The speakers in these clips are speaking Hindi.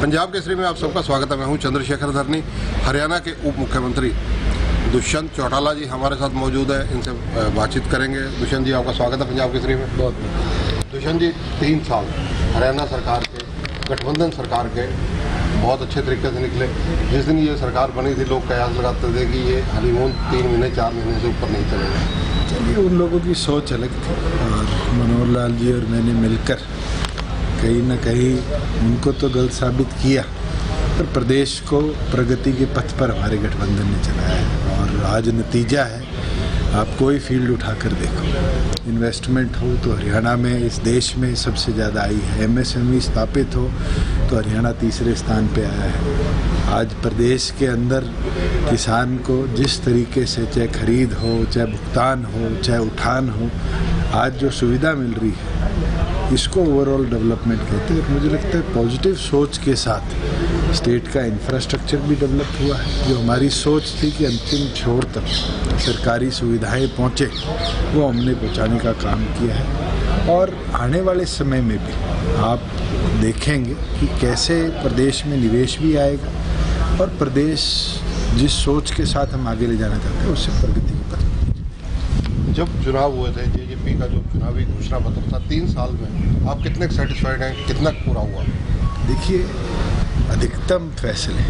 पंजाब केसरी में आप सबका स्वागत है। मैं हूं चंद्रशेखर धरनी। हरियाणा के उप मुख्यमंत्री दुष्यंत चौटाला जी हमारे साथ मौजूद है, इनसे बातचीत करेंगे। दुष्यंत जी, आपका स्वागत है पंजाब केसरी में। बहुत। दुष्यंत जी, 3 साल हरियाणा सरकार के, गठबंधन सरकार के बहुत अच्छे तरीके से निकले। जिस दिन ये सरकार बनी थी, लोग कयास लगाते थे कि ये हनीमून 3 महीने 4 महीने से ऊपर नहीं चलेगा। चलिए, उन लोगों की सोच अलग थी और मनोहर लाल जी और मैंने मिलकर कहीं न कहीं उनको तो गलत साबित किया, पर प्रदेश को प्रगति के पथ पर हमारे गठबंधन ने चलाया है। और आज नतीजा है, आप कोई फील्ड उठाकर देखो, इन्वेस्टमेंट हो तो हरियाणा में इस देश में सबसे ज़्यादा आई है। एमएसएमई स्थापित हो तो हरियाणा तीसरे स्थान पे आया है। आज प्रदेश के अंदर किसान को जिस तरीके से चाहे खरीद हो, चाहे भुगतान हो, चाहे उठान हो, आज जो सुविधा मिल रही है, इसको ओवरऑल डेवलपमेंट कहते हैं। मुझे लगता है पॉजिटिव सोच के साथ स्टेट का इंफ्रास्ट्रक्चर भी डेवलप हुआ है। जो हमारी सोच थी कि अंतिम छोर तक सरकारी सुविधाएं पहुंचे, वो हमने पहुंचाने का काम किया है। और आने वाले समय में भी आप देखेंगे कि कैसे प्रदेश में निवेश भी आएगा और प्रदेश जिस सोच के साथ हम आगे ले जाना चाहते हैं, उससे प्रगति की पथ। जब चुनाव हुए थे, जेजेपी का जो चुनावी घोषणा पत्र था, 3 साल में आप कितने सेटिस्फाइड हैं, कितना पूरा हुआ? देखिए, अधिकतम फैसले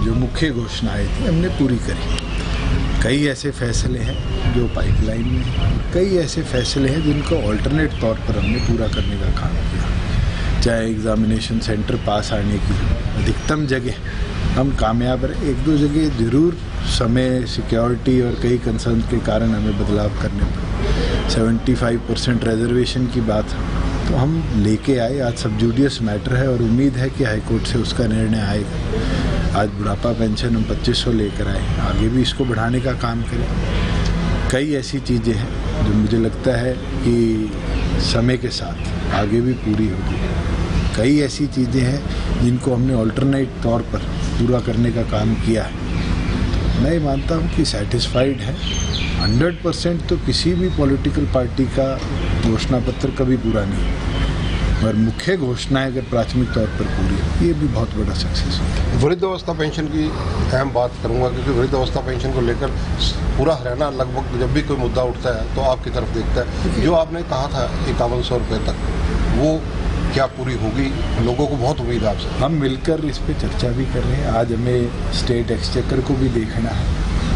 जो मुख्य घोषणाएं थी हमने पूरी करी। कई ऐसे फैसले हैं जो पाइपलाइन में हैं, कई ऐसे फैसले हैं जिनको ऑल्टरनेट तौर पर हमने पूरा करने का काम किया। चाहे एग्जामिनेशन सेंटर पास आने की, अधिकतम जगह हम कामयाब रहे। 1-2 जगह जरूर समय, सिक्योरिटी और कई कंसर्न के कारण हमें बदलाव करने पड़े। 75% रिजर्वेशन की बात तो हम लेके आए। आज सब जुडियस मैटर है और उम्मीद है कि हाईकोर्ट से उसका निर्णय आएगा। आज बुढ़ापा पेंशन हम 2500 लेकर आए, आगे भी इसको बढ़ाने का काम करें। कई ऐसी चीज़ें हैं जो मुझे लगता है कि समय के साथ आगे भी पूरी होगी। कई ऐसी चीज़ें हैं जिनको हमने ऑल्टरनेट तौर पर पूरा करने का काम किया है। मैं मानता हूँ कि सेटिस्फाइड है। 100% तो किसी भी पॉलिटिकल पार्टी का घोषणा पत्र कभी पूरा नहीं, और मुख्य घोषणाएं अगर प्राथमिक तौर पर पूरी, ये भी बहुत बड़ा सक्सेस है। वृद्धावस्था पेंशन की अहम बात करूंगा, क्योंकि वृद्धावस्था पेंशन को लेकर पूरा हरियाणा लगभग जब भी कोई मुद्दा उठता है तो आपकी तरफ देखता है। जो आपने कहा था 5100 रुपये तक, वो क्या पूरी होगी? लोगों को बहुत उम्मीद है आपसे। हम मिलकर इस पे चर्चा भी कर रहे हैं। आज हमें स्टेट एक्सचेकर को भी देखना है,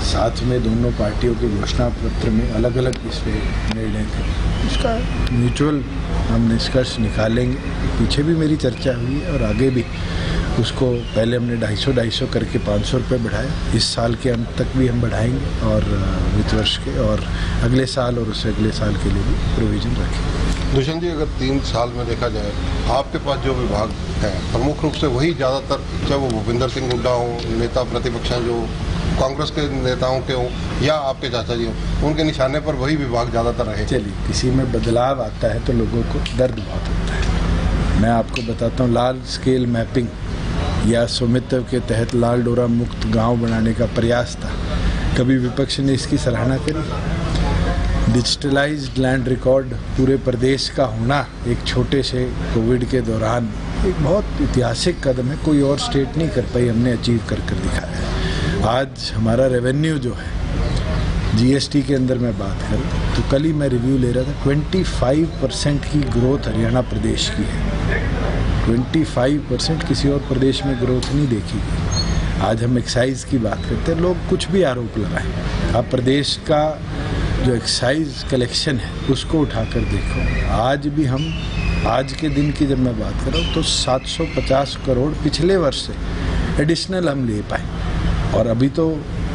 साथ में दोनों पार्टियों के घोषणा पत्र में अलग अलग इस पे निर्णय करें। इसका म्यूचुअल हम निष्कर्ष निकालेंगे। पीछे भी मेरी चर्चा हुई है और आगे भी उसको, पहले हमने 250 करके 500 रुपये बढ़ाया। इस साल के अंत तक भी हम बढ़ाएंगे और वित्त वर्ष के और अगले साल और उससे अगले साल के लिए भी प्रोविजन रखेंगे। दुष्यंत जी, अगर 3 साल में देखा जाए, आपके पास जो विभाग है प्रमुख रूप से वही ज़्यादातर, चाहे वो भूपिंदर सिंह हुड्डा हो, नेता प्रतिपक्ष हैं जो कांग्रेस के नेताओं के हों या आपके चाचा जी हों, उनके निशाने पर वही विभाग ज़्यादातर रहे। चलिए, किसी में बदलाव आता है तो लोगों को दर्द बहुत होता है। मैं आपको बताता हूँ, लार्ज स्केल मैपिंग या स्वामित्व के तहत लाल डोरा मुक्त गांव बनाने का प्रयास था। कभी विपक्ष ने इसकी सराहना करी? डिजिटलाइज्ड लैंड रिकॉर्ड पूरे प्रदेश का होना एक छोटे से कोविड के दौरान एक बहुत ऐतिहासिक कदम है। कोई और स्टेट नहीं कर पाई, हमने अचीव कर दिखाया है। आज हमारा रेवेन्यू जो है, जीएसटी के अंदर मैं बात करूँ तो कल ही मैं रिव्यू ले रहा था, 25% की ग्रोथ हरियाणा प्रदेश की है। 25% किसी और प्रदेश में ग्रोथ नहीं देखी गई। आज हम एक्साइज की बात करते हैं, लोग कुछ भी आरोप लगाएं। आप प्रदेश का जो एक्साइज कलेक्शन है उसको उठाकर देखो। आज भी हम, आज के दिन की जब मैं बात कर रहा हूँ तो 750 करोड़ पिछले वर्ष से एडिशनल हम ले पाए, और अभी तो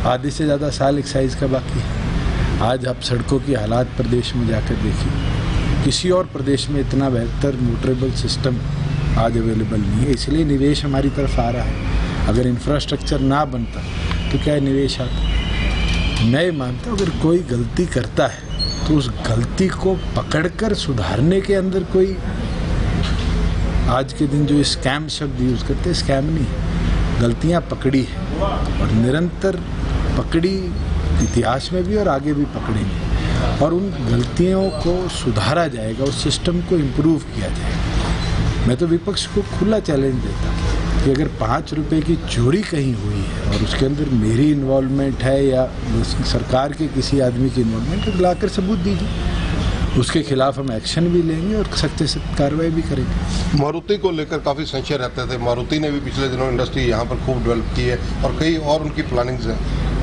आधे से ज़्यादा साल एक्साइज का बाकी है। आज आप सड़कों की हालात प्रदेश में जाकर देखिए, किसी और प्रदेश में इतना बेहतर मोटरेबल सिस्टम आज अवेलेबल नहीं है। इसलिए निवेश हमारी तरफ आ रहा है। अगर इंफ्रास्ट्रक्चर ना बनता तो क्या निवेश आता? मैं मानता हूँ अगर कोई गलती करता है तो उस गलती को पकड़कर सुधारने के अंदर कोई, आज के दिन जो स्कैम शब्द यूज़ करते हैं, स्कैम नहीं, गलतियाँ पकड़ी है और निरंतर पकड़ी, इतिहास में भी और आगे भी पकड़ेंगे, और उन गलतियों को सुधारा जाएगा, उस सिस्टम को इम्प्रूव किया जाएगा। मैं तो विपक्ष को खुला चैलेंज देता हूँ कि अगर 5 रुपए की चोरी कहीं हुई है और उसके अंदर मेरी इन्वॉल्वमेंट है या सरकार के किसी आदमी की इन्वॉल्वमेंट है, लाकर सबूत दीजिए, उसके खिलाफ हम एक्शन भी लेंगे और सख्त से सख्त कार्रवाई भी करेंगे। मारुति को लेकर काफ़ी संशय रहते थे। मारुति ने भी पिछले दिनों इंडस्ट्री यहाँ पर खूब डेवलप की है और कई और उनकी प्लानिंग्स हैं।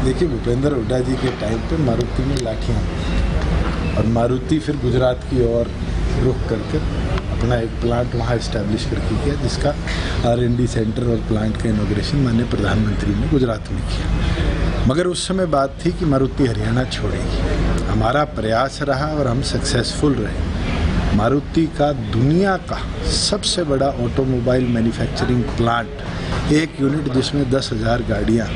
देखिए, भूपेंद्र हुड्डा जी के टाइम पे मारुति ने लाठियाँ और मारुति फिर गुजरात की ओर रुख करके अपना एक प्लांट वहाँ इस्टेब्लिश करके किया, जिसका R&D सेंटर और प्लांट का इनॉग्रेशन माननीय प्रधानमंत्री ने गुजरात में किया। मगर उस समय बात थी कि मारुति हरियाणा छोड़ेगी। हमारा प्रयास रहा और हम सक्सेसफुल रहे। मारुति का दुनिया का सबसे बड़ा ऑटोमोबाइल मैन्युफैक्चरिंग प्लांट, एक यूनिट जिसमें 10,000 गाड़ियाँ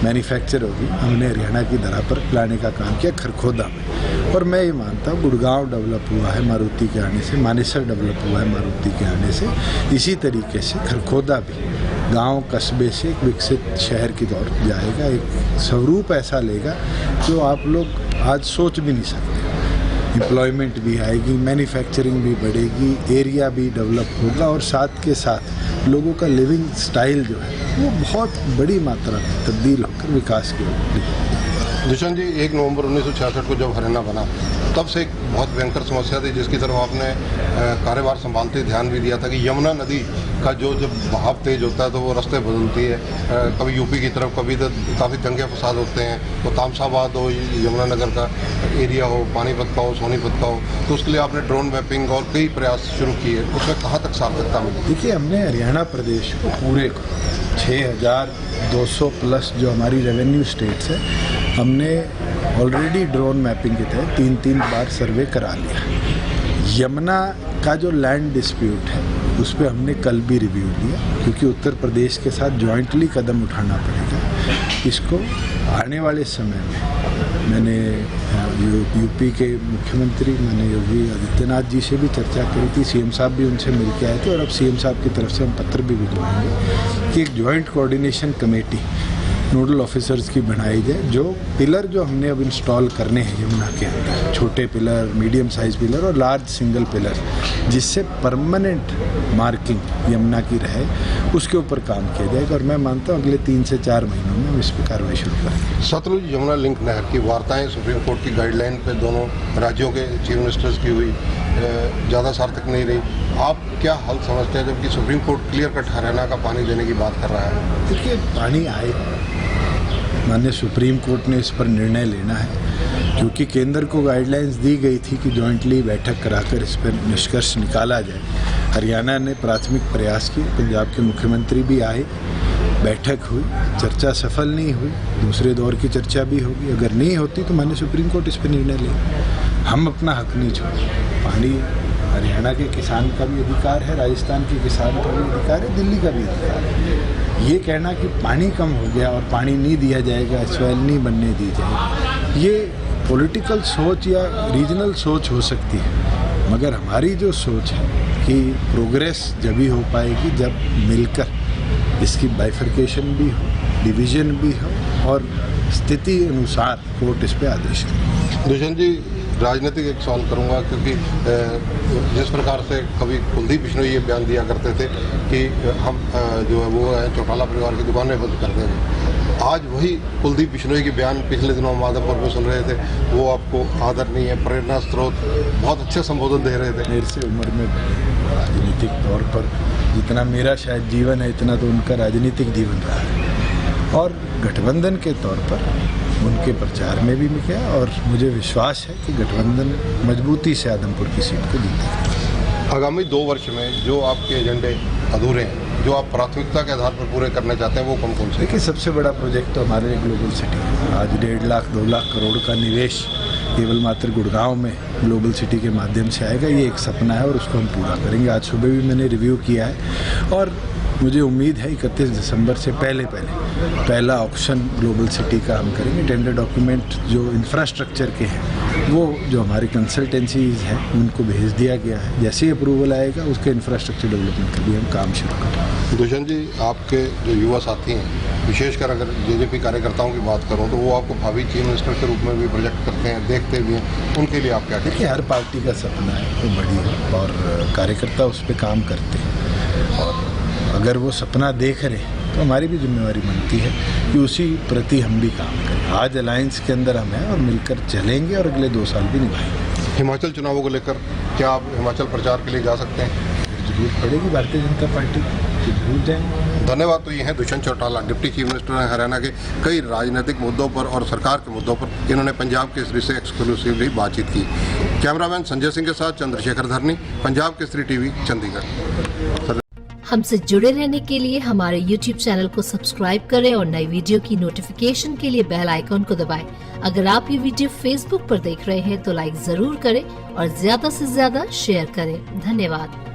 मैन्युफैक्चर होगी, हमने हरियाणा की धरा पर लाने का काम किया, खरखोदा में। और मैं ये मानता हूँ गुड़गांव डेवलप हुआ है मारुति के आने से, मानेसर डेवलप हुआ है मारुति के आने से, इसी तरीके से खरखोदा भी गांव कस्बे से एक विकसित शहर की ओर जाएगा, एक स्वरूप ऐसा लेगा जो आप लोग आज सोच भी नहीं सकते। एम्प्लॉयमेंट भी आएगी, मैन्युफैक्चरिंग भी बढ़ेगी, एरिया भी डेवलप होगा और साथ के साथ लोगों का लिविंग स्टाइल जो है वो बहुत बड़ी मात्रा में तब्दील होकर विकास की ओर। दुष्यंत जी, 1 नवंबर 1966 को जब हरियाणा बना, तब से एक बहुत भयंकर समस्या थी जिसकी तरफ आपने कार्यभार संभालते ध्यान भी दिया था कि यमुना नदी का जब बहाव तेज होता है तो वो रास्ते बदलती है। कभी यूपी की तरफ, कभी तो काफ़ी दंगे फसाद होते हैं, तो तामसाबाद हो, यमुनानगर का एरिया हो, पानीपत का हो, सोनीपत का हो, तो उसके लिए आपने ड्रोन मैपिंग और कई प्रयास शुरू किए। उसमें कहाँ तक सार्थकता मिली? देखिए, हमने हरियाणा प्रदेश को पूरे को 6,200 प्लस जो हमारी रेवेन्यू स्टेट्स है, हमने ऑलरेडी ड्रोन मैपिंग के तहत 3 बार सर्वे करा लिया। यमुना का जो लैंड डिस्प्यूट है उस पर हमने कल भी रिव्यू लिया, क्योंकि उत्तर प्रदेश के साथ जॉइंटली कदम उठाना पड़ेगा। इसको आने वाले समय में मैंने यूपी के मुख्यमंत्री माननीय योगी आदित्यनाथ जी से भी चर्चा करी थी, सीएम साहब भी उनसे मिल के आए थे और अब सीएम साहब की तरफ से हम पत्र भी भिजवाएंगे कि एक joint coordination committee nodal officers की बनाई जाए। जो पिलर जो हमने अब इंस्टॉल करने हैं यमुना के अंदर, छोटे पिलर, मीडियम साइज पिलर और लार्ज सिंगल पिलर, जिससे परमानेंट मार्किंग यमुना की रहे, उसके ऊपर काम किया जाएगा। और मैं मानता हूँ अगले 3 से 4 महीनों में हम इस पर कार्रवाई शुरू करेंगे। सतलुज यमुना लिंक नहर की वार्ताएं सुप्रीम कोर्ट की गाइडलाइन पे दोनों राज्यों के चीफ मिनिस्टर्स की हुई, ज़्यादा सार्थक नहीं रही। आप क्या हल समझते हैं, जबकि supreme court clear cut Haryana का पानी देने की बात कर रहा है? देखिए, पानी आएगा, माननीय सुप्रीम कोर्ट ने इस पर निर्णय लेना है, क्योंकि केंद्र को गाइडलाइंस दी गई थी कि जॉइंटली बैठक कराकर इस पर निष्कर्ष निकाला जाए। हरियाणा ने प्राथमिक प्रयास किए, पंजाब के मुख्यमंत्री भी आए, बैठक हुई, चर्चा सफल नहीं हुई, दूसरे दौर की चर्चा भी होगी। अगर नहीं होती तो माननीय सुप्रीम कोर्ट इस पर निर्णय ले। हम अपना हक नहीं छोड़े। पानी हरियाणा के किसान का भी अधिकार है, राजस्थान के किसान का भी अधिकार है, दिल्ली का भी अधिकार है। ये कहना कि पानी कम हो गया और पानी नहीं दिया जाएगा, स्वेल नहीं बनने दी जाएगी, ये पॉलिटिकल सोच या रीजनल सोच हो सकती है। मगर हमारी जो सोच है कि प्रोग्रेस जब ही हो पाएगी जब मिलकर इसकी बाइफर्केशन भी हो, डिवीजन भी हो और स्थिति अनुसार कोर्ट इस पर आदेश करे। दुष्यंत जी, राजनीतिक एक सवाल करूंगा, क्योंकि जिस प्रकार से कभी कुलदीप बिश्नोई ये बयान दिया करते थे कि हम जो है वो है चौटाला परिवार की दुकानें बंद कर देंगे, आज वही कुलदीप बिश्नोई के बयान पिछले दिनों माधवपुर में सुन रहे थे, वो आपको आदर नहीं है, प्रेरणा स्रोत, बहुत अच्छे संबोधन दे रहे थे। मेरे से उम्र में राजनीतिक तौर पर जितना मेरा शायद जीवन है, इतना तो उनका राजनीतिक जीवन रहा है, और गठबंधन के तौर पर उनके प्रचार में भी किया और मुझे विश्वास है कि गठबंधन मजबूती से आदमपुर की सीट को जीतेगा। आगामी 2 वर्ष में जो आपके एजेंडे अधूरे हैं, जो आप प्राथमिकता के आधार पर पूरे करना चाहते हैं, वो कौन कौन से? देखिए, सबसे बड़ा प्रोजेक्ट तो हमारे ग्लोबल सिटी है। आज 1.5 लाख 2 लाख करोड़ का निवेश केवल मात्र गुड़गांव में ग्लोबल सिटी के माध्यम से आएगा। ये एक सपना है और उसको हम पूरा करेंगे। आज सुबह भी मैंने रिव्यू किया है और मुझे उम्मीद है 31 दिसंबर से पहला ऑक्शन ग्लोबल सिटी का हम करेंगे। टेंडर डॉक्यूमेंट जो इंफ्रास्ट्रक्चर के हैं वो जो हमारी कंसल्टेंसीज हैं उनको भेज दिया गया है। जैसे ही अप्रूवल आएगा उसके इंफ्रास्ट्रक्चर डेवलपमेंट का भी हम काम शुरू करेंगे। दुष्यंत जी, आपके जो युवा साथी हैं, विशेषकर अगर जेजेपी कार्यकर्ताओं की बात करूं तो वो आपको भावी चीफ मिनिस्टर के रूप में भी प्रोजेक्ट करते हैं, देखते भी हैं, उनके लिए आप क्या कहें? देखिए, हर पार्टी का सपना है वो बड़ी है और कार्यकर्ता उस पर काम करते हैं और अगर वो सपना देख रहे हैं तो हमारी भी जिम्मेवारी बनती है कि उसी प्रति हम भी काम करें। आज अलायंस के अंदर हम हैं और मिलकर चलेंगे और अगले 2 साल भी निभाएंगे। हिमाचल चुनावों को लेकर क्या आप हिमाचल प्रचार के लिए जा सकते हैं? जरूरत पड़ेगी भारतीय जनता पार्टी की, तो जरूर जाएंगे। धन्यवाद। तो ये हैं Dushyant Chautala, deputy chief minister हैं हरियाणा के। कई राजनीतिक मुद्दों पर और सरकार के मुद्दों पर इन्होंने पंजाब केसरी से एक्सक्लूसिवली बातचीत की। कैमरामैन संजय सिंह के साथ चंद्रशेखर धरनी, पंजाब केसरी टीवी, चंडीगढ़। हमसे जुड़े रहने के लिए हमारे YouTube चैनल को सब्सक्राइब करें और नई वीडियो की नोटिफिकेशन के लिए बेल आइकॉन को दबाएं। अगर आप ये वीडियो Facebook पर देख रहे हैं तो लाइक जरूर करें और ज्यादा से ज्यादा शेयर करें। धन्यवाद।